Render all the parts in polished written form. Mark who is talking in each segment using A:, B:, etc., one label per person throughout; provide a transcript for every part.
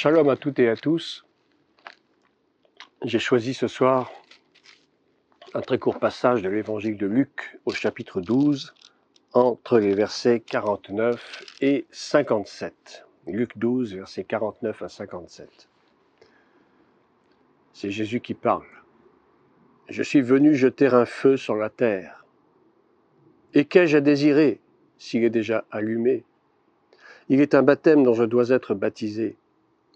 A: Shalom à toutes et à tous. J'ai choisi ce soir un très court passage de l'évangile de Luc au chapitre 12, entre les versets 49 et 57. Luc 12, versets 49 à 57. C'est Jésus qui parle. « Je suis venu jeter un feu sur la terre. Et qu'ai-je à désirer s'il est déjà allumé? Il est un baptême dont je dois être baptisé.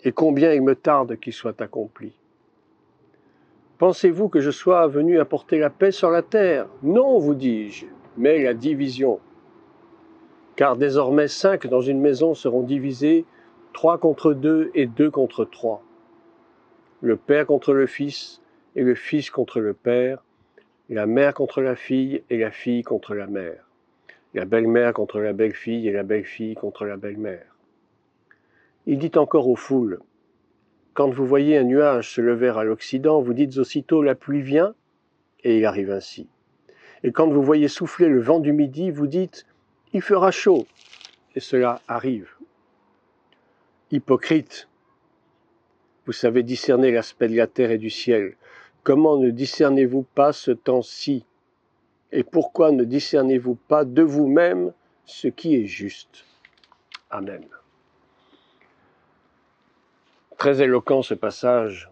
A: Et combien il me tarde qu'il soit accompli. Pensez-vous que je sois venu apporter la paix sur la terre? Non, vous dis-je, mais la division. Car désormais 5 dans une maison seront divisés, 3 contre 2 et 2 contre 3. Le père contre le fils et le fils contre le père, la mère contre la fille et la fille contre la mère, la belle-mère contre la belle-fille et la belle-fille contre la belle-mère. Il dit encore aux foules, quand vous voyez un nuage se lever à l'Occident, vous dites aussitôt la pluie vient, et il arrive ainsi. Et quand vous voyez souffler le vent du midi, vous dites il fera chaud, et cela arrive. Hypocrite, vous savez discerner l'aspect de la terre et du ciel. Comment ne discernez-vous pas ce temps-ci? Et pourquoi ne discernez-vous pas de vous-même ce qui est juste? Amen. Très éloquent ce passage.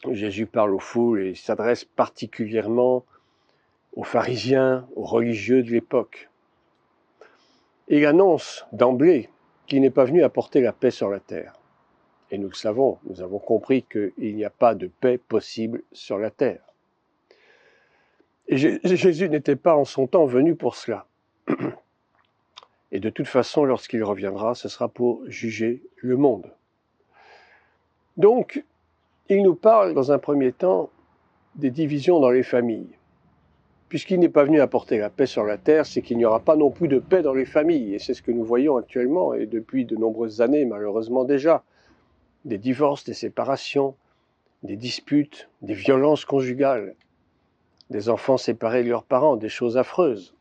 A: Jésus parle aux foules et s'adresse particulièrement aux pharisiens, aux religieux de l'époque. Et il annonce d'emblée qu'il n'est pas venu apporter la paix sur la terre. Et nous le savons, nous avons compris qu'il n'y a pas de paix possible sur la terre. Et Jésus n'était pas en son temps venu pour cela. Et de toute façon, lorsqu'il reviendra, ce sera pour juger le monde. Donc, il nous parle dans un premier temps des divisions dans les familles. Puisqu'il n'est pas venu apporter la paix sur la terre, c'est qu'il n'y aura pas non plus de paix dans les familles. Et c'est ce que nous voyons actuellement, et depuis de nombreuses années, malheureusement déjà. Des divorces, des séparations, des disputes, des violences conjugales, des enfants séparés de leurs parents, des choses affreuses.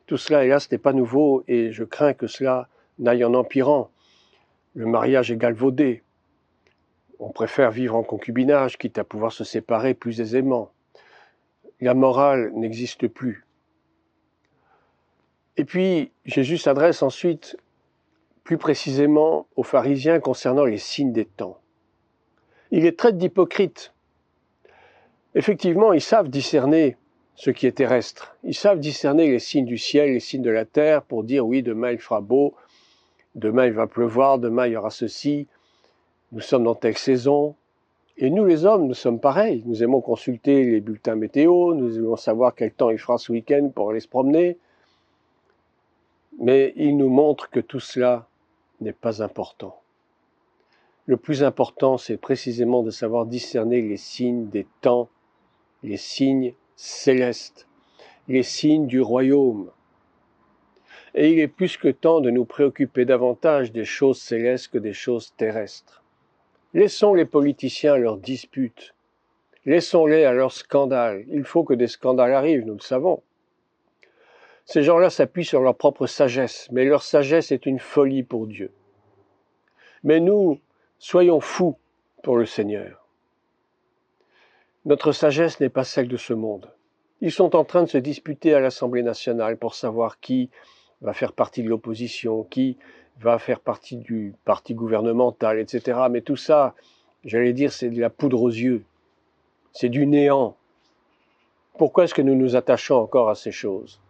A: Tout cela, hélas, n'est pas nouveau, et je crains que cela n'aille en empirant. Le mariage est galvaudé. On préfère vivre en concubinage, quitte à pouvoir se séparer plus aisément. La morale n'existe plus. Et puis, Jésus s'adresse ensuite plus précisément aux pharisiens concernant les signes des temps. Il les traite d'hypocrites. Effectivement, ils savent discerner ce qui est terrestre. Ils savent discerner les signes du ciel, les signes de la terre, pour dire oui, demain il fera beau, demain il va pleuvoir, demain il y aura ceci, nous sommes dans telle saison. Et nous les hommes, nous sommes pareils. Nous aimons consulter les bulletins météo, nous aimons savoir quel temps il fera ce week-end pour aller se promener. Mais il nous montre que tout cela n'est pas important. Le plus important, c'est précisément de savoir discerner les signes des temps, les signes célestes, les signes du royaume. Et il est plus que temps de nous préoccuper davantage des choses célestes que des choses terrestres. Laissons les politiciens à leurs disputes. Laissons-les à leurs scandales. Il faut que des scandales arrivent, nous le savons. Ces gens-là s'appuient sur leur propre sagesse, mais leur sagesse est une folie pour Dieu. Mais nous, soyons fous pour le Seigneur. Notre sagesse n'est pas celle de ce monde. Ils sont en train de se disputer à l'Assemblée nationale pour savoir qui va faire partie de l'opposition, qui va faire partie du parti gouvernemental, etc. Mais tout ça, j'allais dire, c'est de la poudre aux yeux. C'est du néant. Pourquoi est-ce que nous nous attachons encore à ces choses?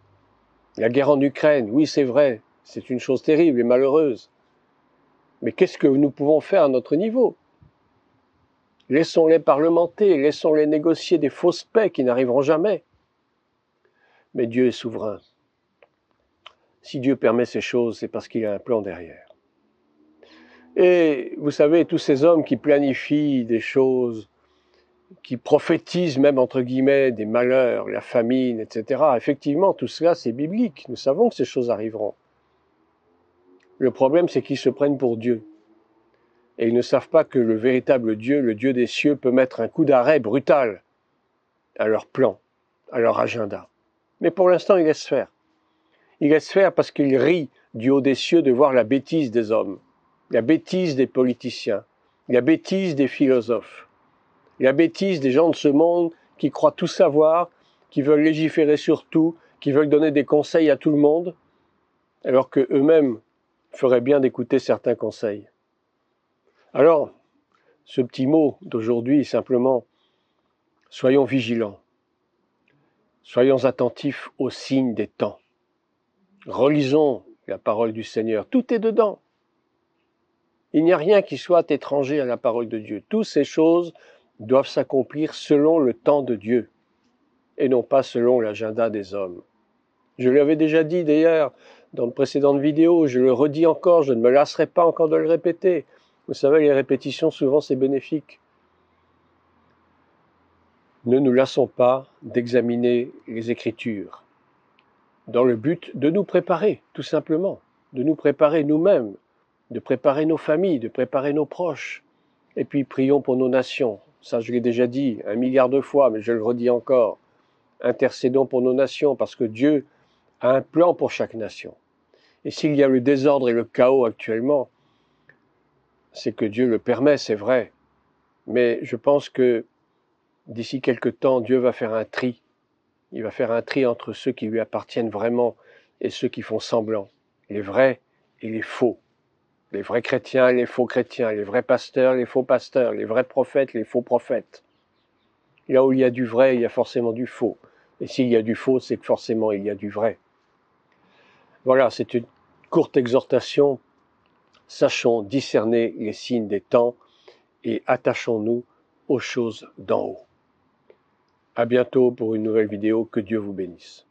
A: La guerre en Ukraine, oui, c'est vrai, c'est une chose terrible et malheureuse. Mais qu'est-ce que nous pouvons faire à notre niveau? Laissons-les parlementer, laissons-les négocier des fausses paix qui n'arriveront jamais. Mais Dieu est souverain. Si Dieu permet ces choses, c'est parce qu'il y a un plan derrière. Et vous savez, tous ces hommes qui planifient des choses, qui prophétisent même entre guillemets des malheurs, la famine, etc. Effectivement, tout cela c'est biblique. Nous savons que ces choses arriveront. Le problème, c'est qu'ils se prennent pour Dieu. Et ils ne savent pas que le véritable Dieu, le Dieu des cieux, peut mettre un coup d'arrêt brutal à leur plan, à leur agenda. Mais pour l'instant, il laisse faire. Il laisse faire parce qu'il rit du haut des cieux de voir la bêtise des hommes. la bêtise des politiciens, la bêtise des philosophes, la bêtise des gens de ce monde qui croient tout savoir, qui veulent légiférer sur tout, qui veulent donner des conseils à tout le monde, alors qu'eux-mêmes feraient bien d'écouter certains conseils. Alors, ce petit mot d'aujourd'hui, simplement, soyons vigilants, soyons attentifs aux signes des temps. Relisons la parole du Seigneur, tout est dedans. Il n'y a rien qui soit étranger à la parole de Dieu. Toutes ces choses doivent s'accomplir selon le temps de Dieu et non pas selon l'agenda des hommes. Je l'avais déjà dit d'ailleurs dans de précédentes vidéos, je le redis encore, je ne me lasserai pas encore de le répéter. Vous savez, les répétitions, souvent, c'est bénéfique. Ne nous lassons pas d'examiner les Écritures, dans le but de nous préparer, tout simplement, de nous préparer nous-mêmes, de préparer nos familles, de préparer nos proches. Et puis prions pour nos nations. Ça, je l'ai déjà dit 1 milliard de fois, mais je le redis encore. Intercédons pour nos nations, parce que Dieu a un plan pour chaque nation. Et s'il y a le désordre et le chaos actuellement, c'est que Dieu le permet, c'est vrai. Mais je pense que d'ici quelque temps, Dieu va faire un tri. Il va faire un tri entre ceux qui lui appartiennent vraiment et ceux qui font semblant, les vrais et les faux. Les vrais chrétiens et les faux chrétiens, les vrais pasteurs, les faux pasteurs, les vrais prophètes, les faux prophètes. Là où il y a du vrai, il y a forcément du faux. Et s'il y a du faux, c'est que forcément il y a du vrai. Voilà, c'est une courte exhortation. Sachons discerner les signes des temps et attachons-nous aux choses d'en haut. À bientôt pour une nouvelle vidéo. Que Dieu vous bénisse.